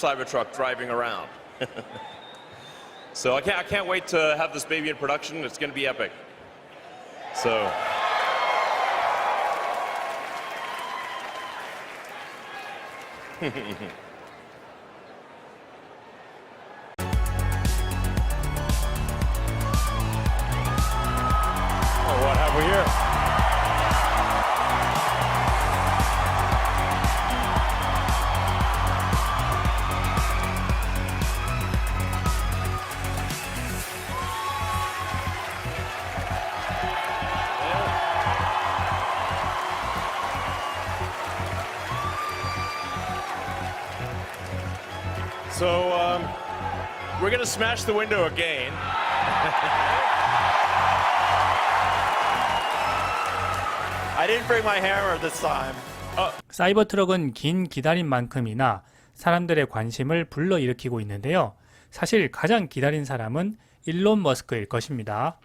Cybertruck driving around. So I can't wait to have this baby in production. It's going to be epic. So. What have we here? So we're going to smash the window again. I didn't bring my hammer this time. 사이버 트럭은 긴 기다림 만큼이나 사람들의 관심을 불러일으키고 있는데요. 사실 가장 기다린 사람은 일론 머스크일 것입니다.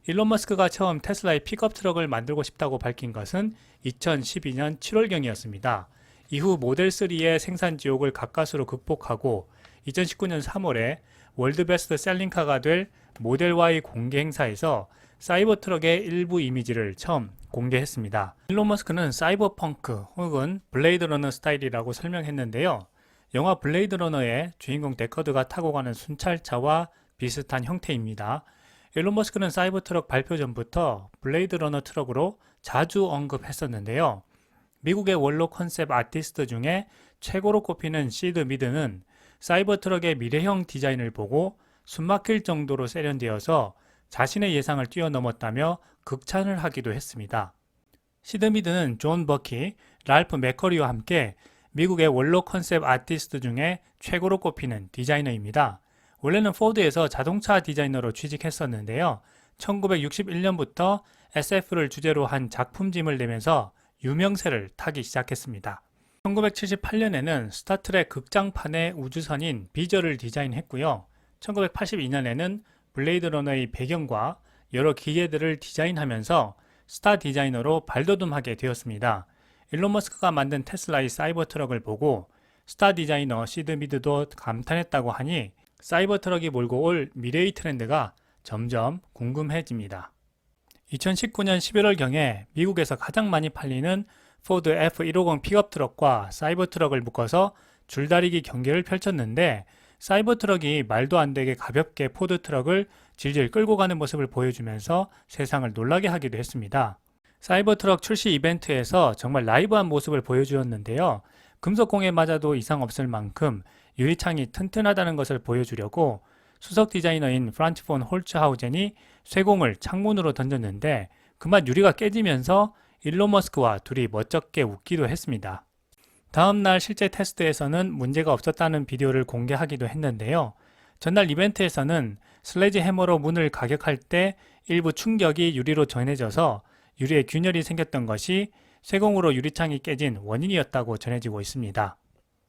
일론 머스크가 처음 테슬라의 픽업 트럭을 만들고 싶다고 밝힌 것은 2012년 7월경이었습니다. 이후 모델 3의 생산 지옥을 가까스로 극복하고 2019년 3월에 월드 베스트 셀링카가 될 모델 Y 공개 행사에서 사이버 트럭의 일부 이미지를 처음 공개했습니다. 일론 머스크는 사이버펑크 혹은 블레이드 러너 스타일이라고 설명했는데요. 영화 블레이드 러너의 주인공 데커드가 타고 가는 순찰차와 비슷한 형태입니다. 일론 머스크는 사이버 트럭 발표 전부터 블레이드 러너 트럭으로 자주 언급했었는데요. 미국의 원로 컨셉 아티스트 중에 최고로 꼽히는 시드 미드는 사이버 트럭의 미래형 디자인을 보고 숨막힐 정도로 세련되어서 자신의 예상을 뛰어넘었다며 극찬을 하기도 했습니다. 시드 미드는 존 버키, 랄프 맥커리와 함께 미국의 원로 컨셉 아티스트 중에 최고로 꼽히는 디자이너입니다. 원래는 포드에서 자동차 디자이너로 취직했었는데요. 1961년부터 SF를 주제로 한 작품짐을 내면서 유명세를 타기 시작했습니다. 1978년에는 스타트랙 극장판의 우주선인 비저를 디자인했고요. 1982년에는 블레이드 러너의 배경과 여러 기계들을 디자인하면서 스타 디자이너로 발돋움하게 되었습니다. 일론 머스크가 만든 테슬라의 사이버 트럭을 보고 스타 디자이너 시드 미드도 감탄했다고 하니 사이버 트럭이 몰고 올 미래의 트렌드가 점점 궁금해집니다. 2019년 11월경에 미국에서 가장 많이 팔리는 포드 F150 픽업 트럭과 사이버 트럭을 묶어서 줄다리기 경기를 펼쳤는데 사이버 트럭이 말도 안 되게 가볍게 포드 트럭을 질질 끌고 가는 모습을 보여주면서 세상을 놀라게 하기도 했습니다. 사이버 트럭 출시 이벤트에서 정말 라이브한 모습을 보여주었는데요. 금속공에 맞아도 이상 없을 만큼 유리창이 튼튼하다는 것을 보여주려고 수석 디자이너인 프란츠 폰 홀츠하우젠이 쇠공을 창문으로 던졌는데 그만 유리가 깨지면서 일론 머스크와 둘이 멋쩍게 웃기도 했습니다. 다음날 실제 테스트에서는 문제가 없었다는 비디오를 공개하기도 했는데요. 전날 이벤트에서는 슬래지 해머로 문을 가격할 때 일부 충격이 유리로 전해져서 유리에 균열이 생겼던 것이 쇠공으로 유리창이 깨진 원인이었다고 전해지고 있습니다.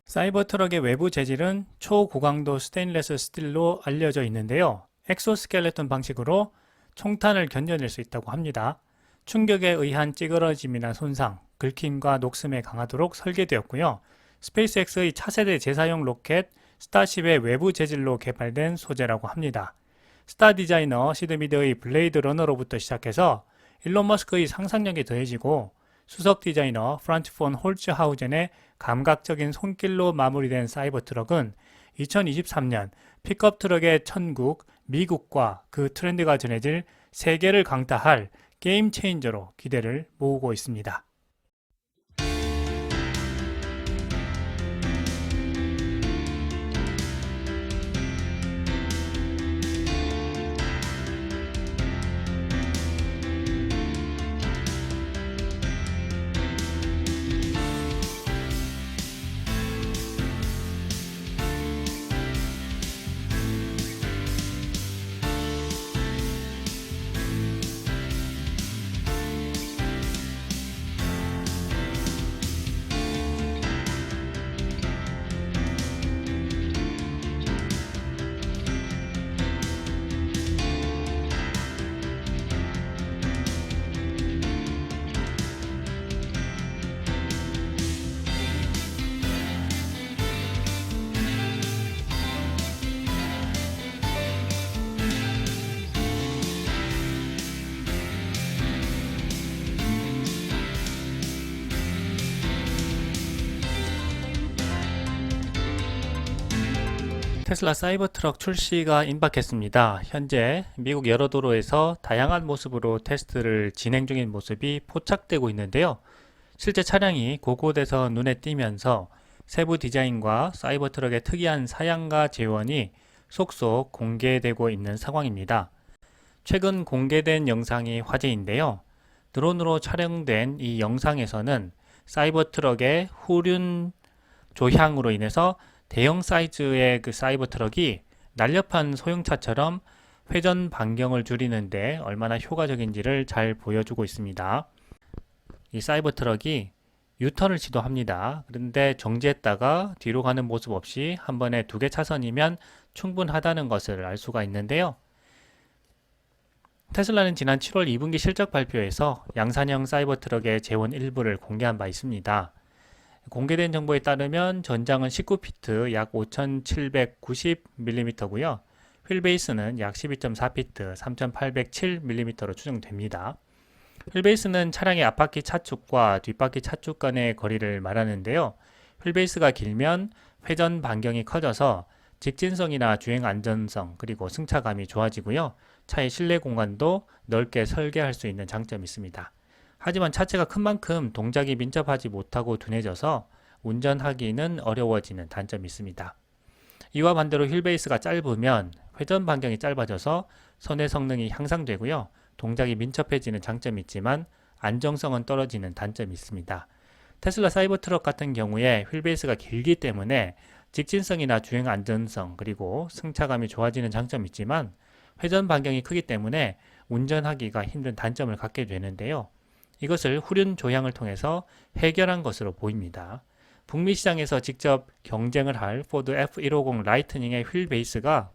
사이버 트럭의 외부 재질은 초고강도 스테인리스 스틸로 알려져 있는데요. 엑소스켈레톤 방식으로 총탄을 견뎌낼 수 있다고 합니다. 충격에 의한 찌그러짐이나 손상, 긁힘과 녹슴에 강하도록 설계되었고요. 스페이스X의 차세대 재사용 로켓 스타쉽의 외부 재질로 개발된 소재라고 합니다. 스타 디자이너 시드 미드의 블레이드 러너로부터 시작해서 일론 머스크의 상상력이 더해지고 수석 디자이너 프란츠 폰 홀츠하우젠의 감각적인 손길로 마무리된 사이버 트럭은 2023년 픽업 트럭의 천국, 미국과 그 트렌드가 전해질 세계를 강타할 게임 체인저로 기대를 모으고 있습니다. 테슬라 사이버트럭 출시가 임박했습니다. 현재 미국 여러 도로에서 다양한 모습으로 테스트를 진행 중인 모습이 포착되고 있는데요. 실제 차량이 곳곳에서 눈에 띄면서 세부 디자인과 사이버트럭의 특이한 사양과 재원이 속속 공개되고 있는 상황입니다. 최근 공개된 영상이 화제인데요. 드론으로 촬영된 이 영상에서는 사이버트럭의 후륜 조향으로 인해서 대형 사이즈의 그 사이버트럭이 날렵한 소형차처럼 회전 반경을 줄이는데 얼마나 효과적인지를 잘 보여주고 있습니다. 이 사이버트럭이 유턴을 시도합니다. 그런데 정지했다가 뒤로 가는 모습 없이 한 번에 2개 차선이면 충분하다는 것을 알 수가 있는데요. 테슬라는 지난 7월 2분기 실적 발표에서 양산형 사이버트럭의 재원 일부를 공개한 바 있습니다. 공개된 정보에 따르면 전장은 19피트 약 5790mm고요. 휠베이스는 약 12.4피트 3807mm로 추정됩니다. 휠베이스는 차량의 앞바퀴 차축과 뒷바퀴 차축 간의 거리를 말하는데요. 휠베이스가 길면 회전 반경이 커져서 직진성이나 주행 안전성 그리고 승차감이 좋아지고요. 차의 실내 공간도 넓게 설계할 수 있는 장점이 있습니다. 하지만 차체가 큰 만큼 동작이 민첩하지 못하고 둔해져서 운전하기는 어려워지는 단점이 있습니다. 이와 반대로 휠베이스가 짧으면 회전 반경이 짧아져서 선의 성능이 향상되고요. 동작이 민첩해지는 장점이 있지만 안정성은 떨어지는 단점이 있습니다. 테슬라 사이버트럭 같은 경우에 휠베이스가 길기 때문에 직진성이나 주행 안전성 그리고 승차감이 좋아지는 장점이 있지만 회전 반경이 크기 때문에 운전하기가 힘든 단점을 갖게 되는데요. 이것을 후륜 조향을 통해서 해결한 것으로 보입니다. 북미 시장에서 직접 경쟁을 할 포드 F150 라이트닝의 휠베이스가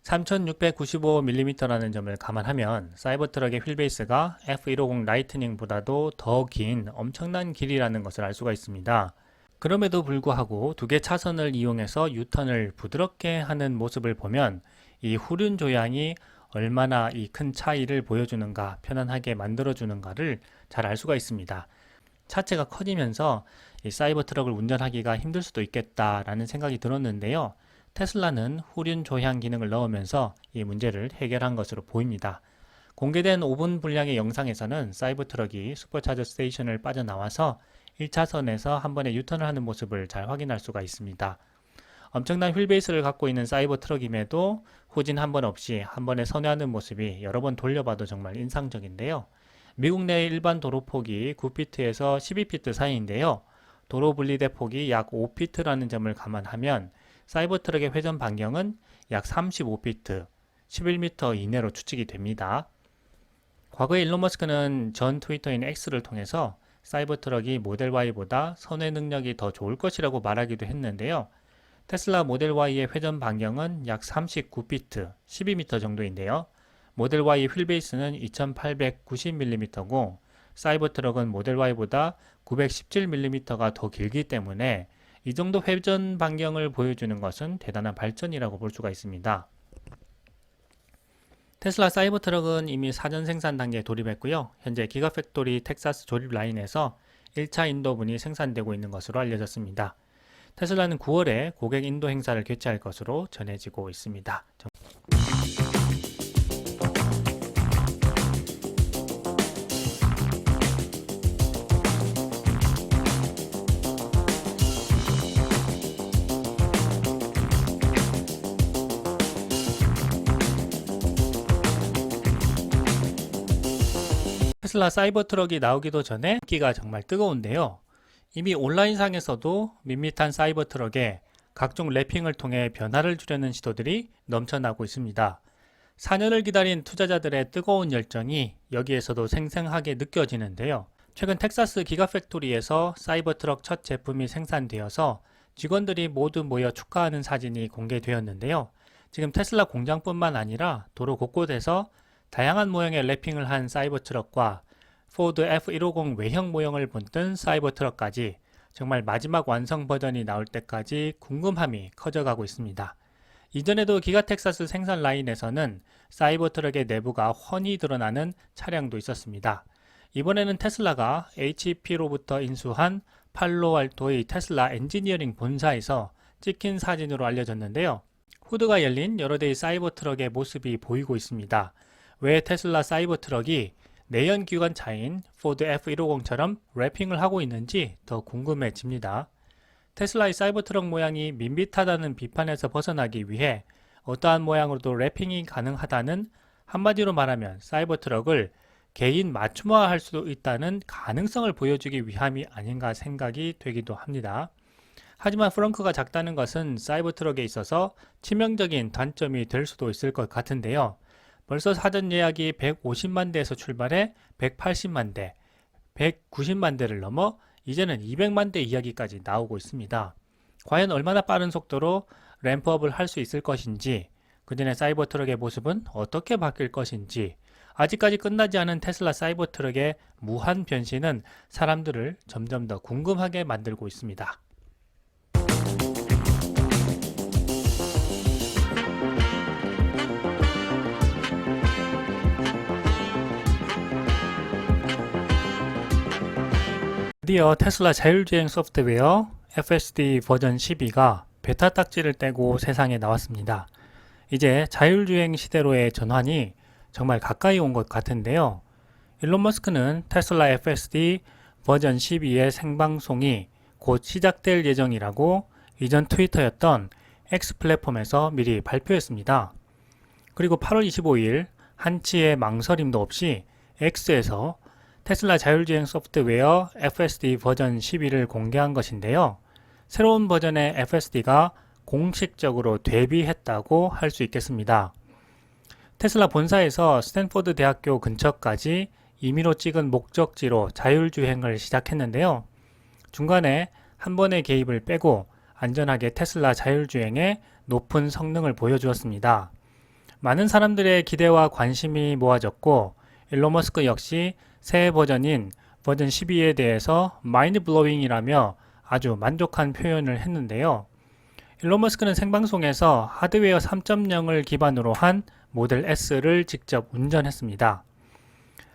3695mm라는 점을 감안하면 사이버트럭의 휠베이스가 F150 라이트닝보다도 더 긴 엄청난 길이라는 것을 알 수가 있습니다. 그럼에도 불구하고 2개 차선을 이용해서 유턴을 부드럽게 하는 모습을 보면 이 후륜 조향이 얼마나 이 큰 차이를 보여주는가, 편안하게 만들어주는가를 잘 알 수가 있습니다. 차체가 커지면서 이 사이버트럭을 운전하기가 힘들 수도 있겠다라는 생각이 들었는데요. 테슬라는 후륜 조향 기능을 넣으면서 이 문제를 해결한 것으로 보입니다. 공개된 5분 분량의 영상에서는 사이버트럭이 슈퍼차저 스테이션을 빠져나와서 1차선에서 한 번에 유턴을 하는 모습을 잘 확인할 수가 있습니다. 엄청난 휠베이스를 갖고 있는 사이버트럭임에도 후진 한 번 없이 한 번에 선회하는 모습이 여러 번 돌려봐도 정말 인상적인데요. 미국 내 일반 도로 폭이 9피트에서 12피트 사이인데요. 도로 분리대 폭이 약 5피트라는 점을 감안하면 사이버트럭의 회전 반경은 약 35피트, 11m 이내로 추측이 됩니다. 과거에 일론 머스크는 전 트위터인 X를 통해서 사이버트럭이 모델 Y보다 선회 능력이 더 좋을 것이라고 말하기도 했는데요. 테슬라 모델 Y의 회전 반경은 약 39피트, 12m 정도인데요. 모델 Y 휠베이스는 2890mm고 사이버트럭은 모델 Y보다 917mm가 더 길기 때문에 이 정도 회전 반경을 보여주는 것은 대단한 발전이라고 볼 수가 있습니다. 테슬라 사이버트럭은 이미 사전 생산 단계에 돌입했고요. 현재 기가팩토리 텍사스 조립 라인에서 1차 인도분이 생산되고 있는 것으로 알려졌습니다. 테슬라는 9월에 고객 인도 행사를 개최할 것으로 전해지고 있습니다. 테슬라 사이버트럭이 나오기도 전에 인기가 정말 뜨거운데요. 이미 온라인상에서도 밋밋한 사이버트럭에 각종 랩핑을 통해 변화를 주려는 시도들이 넘쳐나고 있습니다. 4년을 기다린 투자자들의 뜨거운 열정이 여기에서도 생생하게 느껴지는데요. 최근 텍사스 기가팩토리에서 사이버트럭 첫 제품이 생산되어서 직원들이 모두 모여 축하하는 사진이 공개되었는데요. 지금 테슬라 공장뿐만 아니라 도로 곳곳에서 다양한 모형의 랩핑을 한 사이버트럭과 포드 F150 외형 모형을 본뜬 사이버트럭까지 정말 마지막 완성 버전이 나올 때까지 궁금함이 커져가고 있습니다. 이전에도 기가텍사스 생산 라인에서는 사이버트럭의 내부가 훤히 드러나는 차량도 있었습니다. 이번에는 테슬라가 HP로부터 인수한 팔로알토의 테슬라 엔지니어링 본사에서 찍힌 사진으로 알려졌는데요. 후드가 열린 여러 대의 사이버 트럭의 모습이 보이고 있습니다. 왜 테슬라 사이버 트럭이 내연 기관차인 포드 F150처럼 래핑을 하고 있는지 더 궁금해집니다. 테슬라의 사이버 트럭 모양이 밋밋하다는 비판에서 벗어나기 위해 어떠한 모양으로도 래핑이 가능하다는, 한마디로 말하면 사이버 트럭을 개인 맞춤화할 수도 있다는 가능성을 보여주기 위함이 아닌가 생각이 되기도 합니다. 하지만 프렁크가 작다는 것은 사이버 트럭에 있어서 치명적인 단점이 될 수도 있을 것 같은데요. 벌써 사전 예약이 150만 대에서 출발해 180만 대, 190만 대를 넘어 이제는 200만 대 이야기까지 나오고 있습니다. 과연 얼마나 빠른 속도로 램프업을 할 수 있을 것인지, 그전에 사이버 트럭의 모습은 어떻게 바뀔 것인지, 아직까지 끝나지 않은 테슬라 사이버 트럭의 무한 변신은 사람들을 점점 더 궁금하게 만들고 있습니다. 드디어 테슬라 자율주행 소프트웨어 FSD 버전 12가 베타 딱지를 떼고 세상에 나왔습니다. 이제 자율주행 시대로의 전환이 정말 가까이 온 것 같은데요. 일론 머스크는 테슬라 FSD 버전 12의 생방송이 곧 시작될 예정이라고 이전 트위터였던 X 플랫폼에서 미리 발표했습니다. 그리고 8월 25일 한치의 망설임도 없이 X에서 테슬라 자율주행 소프트웨어 FSD 버전 12를 공개한 것인데요. 새로운 버전의 FSD가 공식적으로 데뷔했다고 할 수 있겠습니다. 테슬라 본사에서 스탠포드 대학교 근처까지 임의로 찍은 목적지로 자율주행을 시작했는데요. 중간에 한 번의 개입을 빼고 안전하게 테슬라 자율주행의 높은 성능을 보여주었습니다. 많은 사람들의 기대와 관심이 모아졌고, 일론 머스크 역시 새 버전인 버전 12에 대해서 마인드 블로잉이라며 아주 만족한 표현을 했는데요. 일론 머스크는 생방송에서 하드웨어 3.0을 기반으로 한 모델 S를 직접 운전했습니다.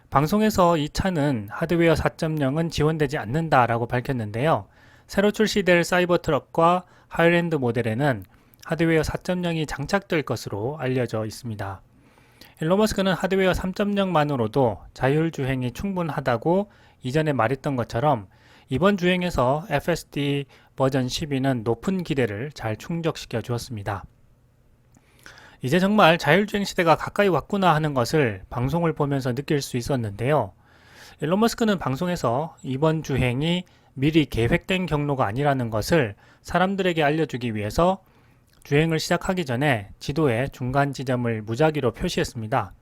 방송에서 이 차는 하드웨어 4.0은 지원되지 않는다라고 밝혔는데요. 새로 출시될 사이버 트럭과 하이랜드 모델에는 하드웨어 4.0이 장착될 것으로 알려져 있습니다. 일론 머스크는 하드웨어 3.0만으로도 자율주행이 충분하다고 이전에 말했던 것처럼 이번 주행에서 FSD 버전 12는 높은 기대를 잘 충족시켜 주었습니다. 이제 정말 자율주행 시대가 가까이 왔구나 하는 것을 방송을 보면서 느낄 수 있었는데요. 일론 머스크는 방송에서 이번 주행이 미리 계획된 경로가 아니라는 것을 사람들에게 알려주기 위해서 주행을 시작하기 전에 지도에 중간 지점을 무작위로 표시했습니다.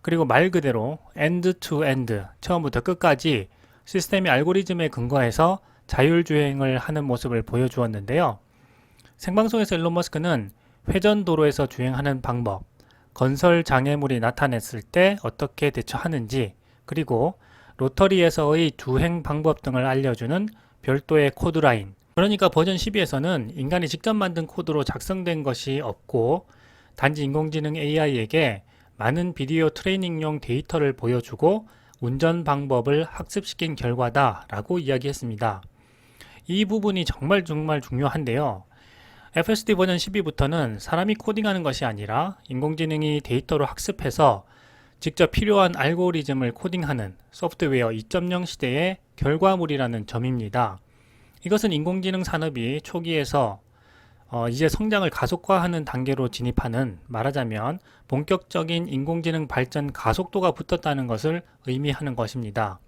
그리고 말 그대로 end to end, 처음부터 끝까지 시스템의 알고리즘에 근거해서 자율주행을 하는 모습을 보여주었는데요. 생방송에서 일론 머스크는 회전 도로에서 주행하는 방법, 건설 장애물이 나타났을 때 어떻게 대처하는지, 그리고 로터리에서의 주행 방법 등을 알려주는 별도의 코드라인, 그러니까 버전 12에서는 인간이 직접 만든 코드로 작성된 것이 없고 단지 인공지능 AI에게 많은 비디오 트레이닝용 데이터를 보여주고 운전 방법을 학습시킨 결과다라고 이야기했습니다. 이 부분이 정말 중요한데요. FSD 버전 12부터는 사람이 코딩하는 것이 아니라 인공지능이 데이터로 학습해서 직접 필요한 알고리즘을 코딩하는 소프트웨어 2.0 시대의 결과물이라는 점입니다. 이것은 인공지능 산업이 초기에서 이제 성장을 가속화하는 단계로 진입하는, 말하자면 본격적인 인공지능 발전 가속도가 붙었다는 것을 의미하는 것입니다.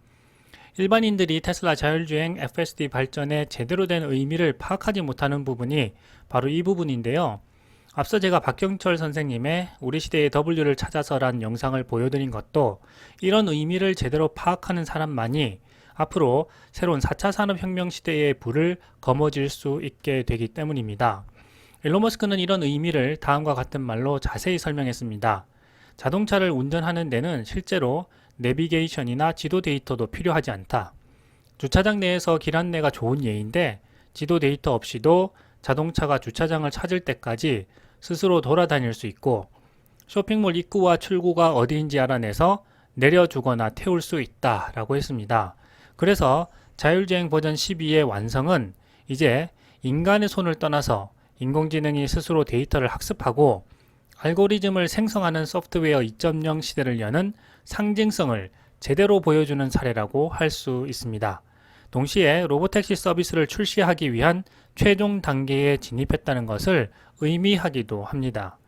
일반인들이 테슬라 자율주행 FSD 발전의 제대로 된 의미를 파악하지 못하는 부분이 바로 이 부분인데요. 앞서 제가 박경철 선생님의 우리 시대의 W를 찾아서란 영상을 보여드린 것도 이런 의미를 제대로 파악하는 사람만이 앞으로 새로운 4차 산업혁명 시대의 불을 거머쥘 수 있게 되기 때문입니다. 일론 머스크는 이런 의미를 다음과 같은 말로 자세히 설명했습니다. 자동차를 운전하는 데는 실제로 내비게이션이나 지도 데이터도 필요하지 않다. 주차장 내에서 길 안내가 좋은 예인데 지도 데이터 없이도 자동차가 주차장을 찾을 때까지 스스로 돌아다닐 수 있고, 쇼핑몰 입구와 출구가 어디인지 알아내서 내려주거나 태울 수 있다라고 했습니다. 그래서 자율주행 버전 12의 완성은 이제 인간의 손을 떠나서 인공지능이 스스로 데이터를 학습하고 알고리즘을 생성하는 소프트웨어 2.0 시대를 여는 상징성을 제대로 보여주는 사례라고 할 수 있습니다. 동시에 로보택시 서비스를 출시하기 위한 최종 단계에 진입했다는 것을 의미하기도 합니다.